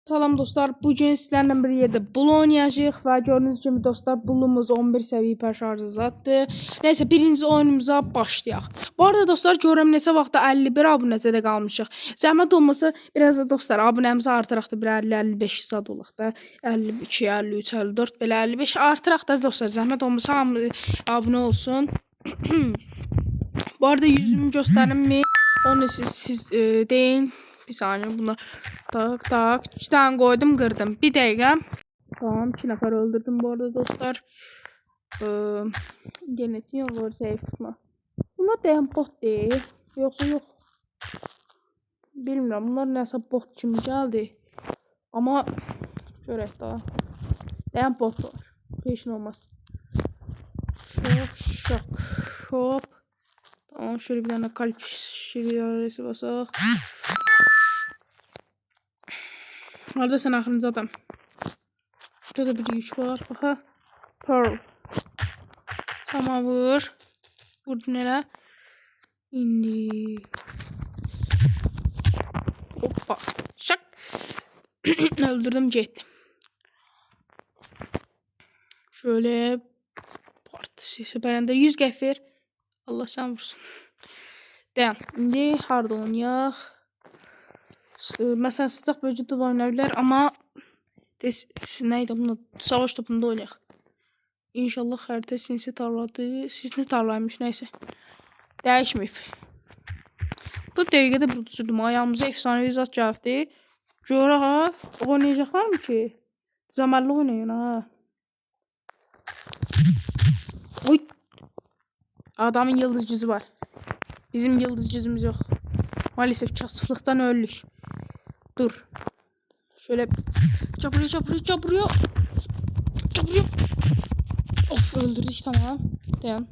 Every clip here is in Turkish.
Salam dostlar, bugün sizlərlə bir yerdə Bulu oynayacağıq və gördüyünüz kimi dostlar, Bulumuz 11 səviyyə hiper şarjı zatdır. Nəysə, birinci oyunumuza başlayaq. Bu arada dostlar, görürəm neçə vaxtda 51 abunədə qalmışıq. Zəhmət olmasa biraz da dostlar, abunəmizi artıraq da bir 50-55 zad olaq da. 52, 53, 54, belə 55 artıraq da dostlar. Zəhmət olmasa hamı abunə olsun. Bu arada yüzümü göstərim mi? Onu siz deyin. Bir saniye buna tak 2 tane koydum kırdım. Bir dakika. Tamam 2 nefer öldürdüm bu arada dostlar. Genetik olur zayıf tutma. Bunlar dayan bot değil. Yoksa yok. Bilmiyorum bunlar neyse bot kimi geldi. Ama şöyle daha. Dayan bot var. Hiç olmaz. Şok. Hop. Tamam şöyle bir tane kalp şiraresi basak. Nerede sen aklınız adam? Şurada da bir yük var. Baxa. Pearl. Tamam vur. Vurdun elə. İndi. Hoppa. Şak. Öldürdüm getdi. Şöyle. Partisi. Süperende 100 gəfir. Allah sen vursun. Dayan. İndi harda oynayaq. Mesela sıcak bölgede de oynayabilir ama neydi bunu savaş topunda oynayaq. İnşallah xəritə sinsi tarladı. Sinsi tarlaymış neyse. Dəyişməyib. Bu dəqiqədə bulduzurdum. Ayağımıza efsanevi zat gəldi. Görək ha. Oynayacaqlar mı ki? Zamanlı oynayın ha. Oy. Adamın yıldız cüzü var. Bizim yıldız cüzümüz yok. Maalesef kasıflıktan öldük. Dur. Şöyle çapırıyor. Of öldürdük tamam. Dayan.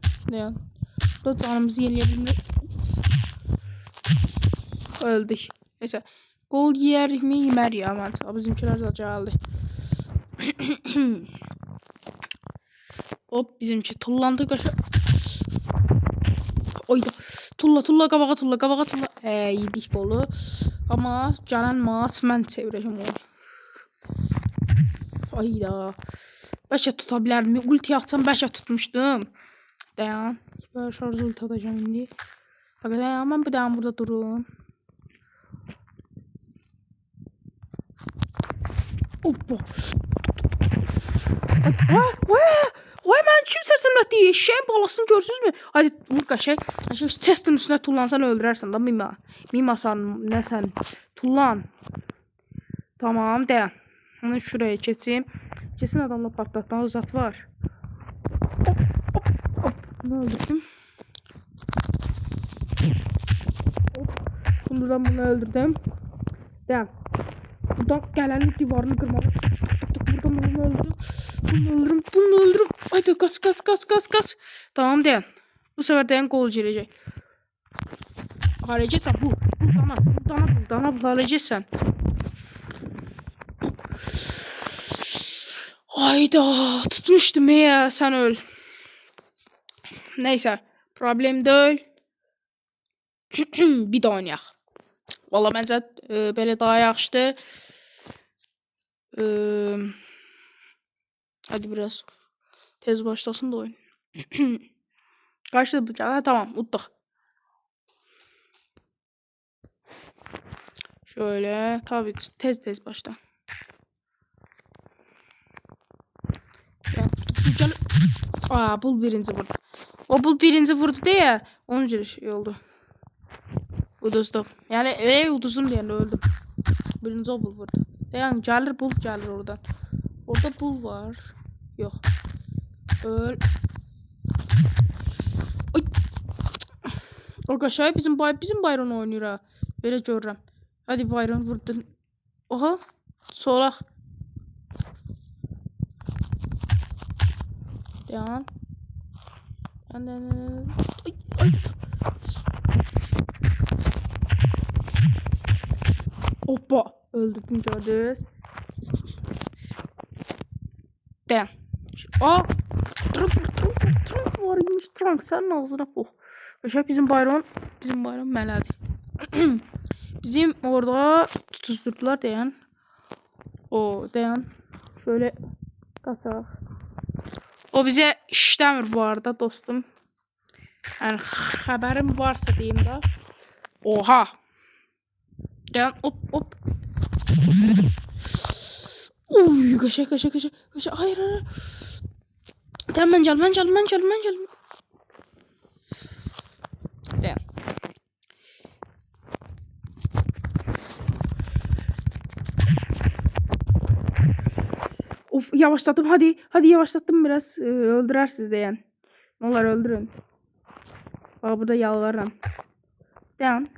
Burada canımızı yenileyebilmek. Öldük. Neyse. Gol yer mi yemer ya aman. Bizimkiler de geldi. Hop bizimki tullandı kaşı. Oyda. Tulla qabağa tulla. Yedik golü. Ama canan mas mən çevirəcəm onu. Ayda. Bəlkə tuta bilərdim. Ulti atsam bəlkə tutmuşdum. Dayan. Böyle şarj ulti atacağım indi. Bakın dayan mən bir daha burada durum. Hoppa. Vay mən kim sərsəmlətdi? Eşeğin balasını görsünüz mü? Hadi vur qaşay. Chest'in üstüne tullansan öldürərsən da Mima. Mimasan ne sen? Tullan. Tamam dayan. Onu şuraya geçeyim. Kesin adamla patlatma zat var. Hop. Ne öldürdüm? Buradan bunu öldürdüm. Dayan. Buradan gelenin divarını kırmalı. Buradan bunu öldürdüm. Bunu öldürürüm. Haydi kas. Tamam dayan. Bu sefer dayan gol gelecek. Hareket bu. Dana hareket. Hayda tutmuştum ya sen öl. Neyse problem değil. Bir də oynayaq. Valla məncə belə daha yaxşıdır. Hadi biraz tez başlasın da oyun. Kaçtı bu kadar tamam uttuk. Şöyle tabii tez başla. Bul birinci vurdu. O bul birinci vurdu diye onun şey oldu. Uduzdum. Yani uduzum diye öldüm. Birinci o bul vurdu. Dayan bul gelir oradan. Orada bul var. Yok. Öl. Oy. Arkadaşlar bizim Byron oynuyor ha. Böyle görürüm. Hadi Byron vurdun. Oha. Solak. Dayan. Ay. Hoppa. Öldürdüm gördünüz. Dayan. Trump varmış. Trump sen ağzına oh. Başka bizim Byron mələdi. Bizim orada tutuzdurdular dayan. O dayan. Şöyle kaçaq. O bize işləmir bu arada dostum. Yani haberim varsa diyeyim de. Oha. Dayan hop. Uy kaşa. Hayır. Dayan ben gel. Dayan. Of yavaşlattım hadi yavaşlattım biraz öldürersiniz dayan. Ne olur öldürün. Bak burada yalvarırım. Dayan.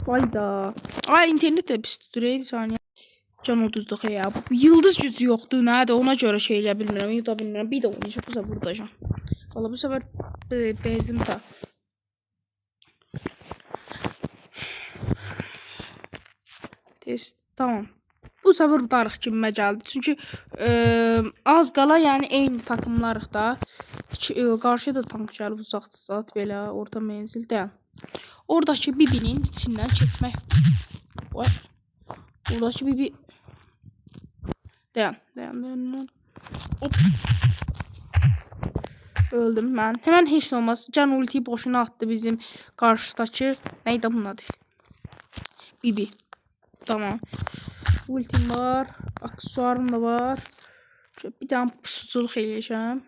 Hayda. Ay internet de pis tutuyor bir saniye. Can 30'luq ya. Yıldız gücü yoktu nədir ona göre şeylə bilmirəm, yuta bilmirəm. Bir də oynayacaq bu sefer buradayım. Valla bu sefer bezdim ta. Test tamam. Bu sefer udarıq kimə gəldi. Çünki az qala yəni eyni takımlarıq da. Qarşıya da tank gəlib uzaqdı zat belə orta menzil dayan. Oradakı Bibi'nin içindən keçmək. Vay. Oradakı Bibi dayan. Hop. Öldüm ben. Hemen hiç olmaz. Can ultiyi boşuna attı bizim karşıdaki. Neydi bunun adı? Bibi. Tamam. Ultim var. Aksesuarım da var. Şöyle bir tane pusuculuk eləyəcəm.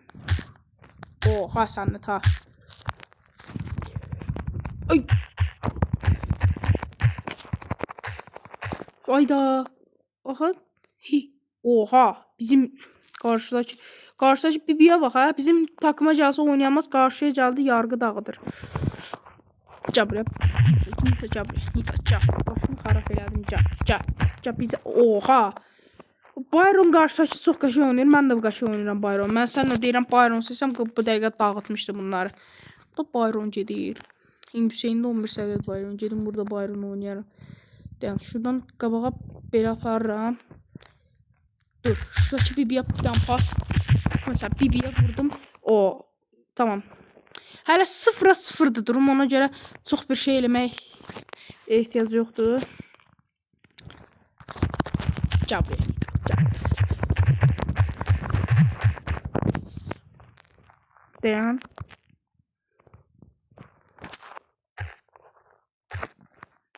Oha sen de ta. Ay. Hayda. Aha. Oha. Bizim karşıdaki Bibi'ye bak ha. Bizim takıma gelse oynayamaz. Karşıya geldi yargı dağıdır. Cabra. Nita. Başını harap elədim. Bize. Oha. Byron karşıdaki çok qəşəng oynayır. Mən də bu qəşəng oynayıram Byron. Mən sənə deyirəm Byron seçsəm bu dəqiqə dağıtmışdı bunları. Bu Byron gedir. Hüseyn'de 11 səviyyədə Byron. Gedim burada Byron oynayarım. Yani şuradan qabağa belə aparıram. Dur. Şuradakı Bibi'ye bir tane pas. Mesela Bibi'ye vurdum. O. Tamam. Hələ 0-0'dır durum. Ona göre çok bir şey eləmək ehtiyacı yoktur. Cabri. Dayan.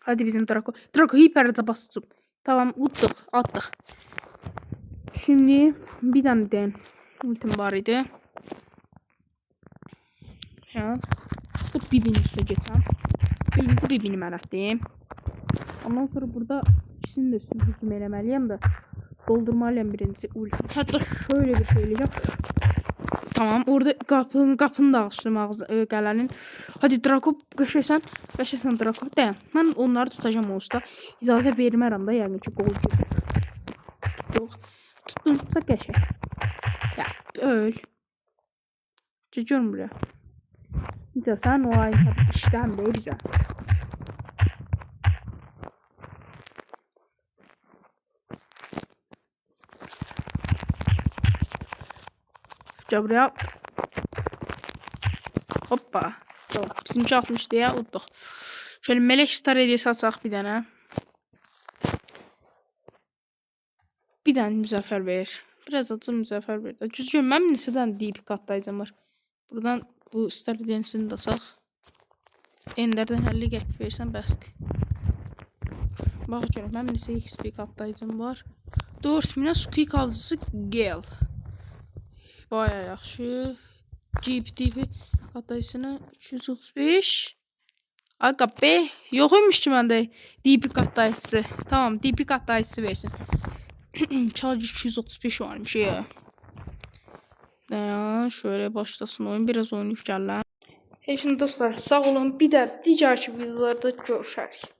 Hadi bizim Draco. Draco hiper'e basıp. Tamam attık. Şimdi bir tane de ultim var idi. Ya. Bu Bibi'nin üstüne geçsem. Bibi'ni mən atdım. Ondan sonra burada ikisini de üstüne hücum eləməliyəm də. Doldurmalıyım birinci ultim. Hatta şöyle bir şey eləyəcəm. Tamam orada kapını da açtım qələnin. Hadi Draco qəşəsən Draco. Dayan. Mən onları tutacağım olsa. İcazə vermərəm də yəni ki gol gedir. Yox. Tuttumsa qəşəng. Ya öl. Görün buraya. İşte sen o ay işten de güzel. Buraya. Hoppa. Tamam. Bizimki 60 diye uttuk. Şöyle melek star hediyesi atsak bir tane. Bir tane müzəffər verir. Biraz acı müzəffər verir. Düzgün mən lisədən DP katlayacağım var. Buradan bu star hediyesini de atsak. Ender'den 50 gəp versən bəsdir. Bax görün mən lisə XP katlayacağım var. 4000'ə squeak alıcısı gel. Baya yaxşı. GPTV katlayıcısını 235. Aga be yoxuymuş ki məndə DP katlayıcısı. Tamam DP katlayıcısı versin. Charge 235 varmış ya. Şöyle başlasın oyun. Biraz oynayıp gələm. Şimdi dostlar sağ olun. Bir də digər videolarda görüşərik.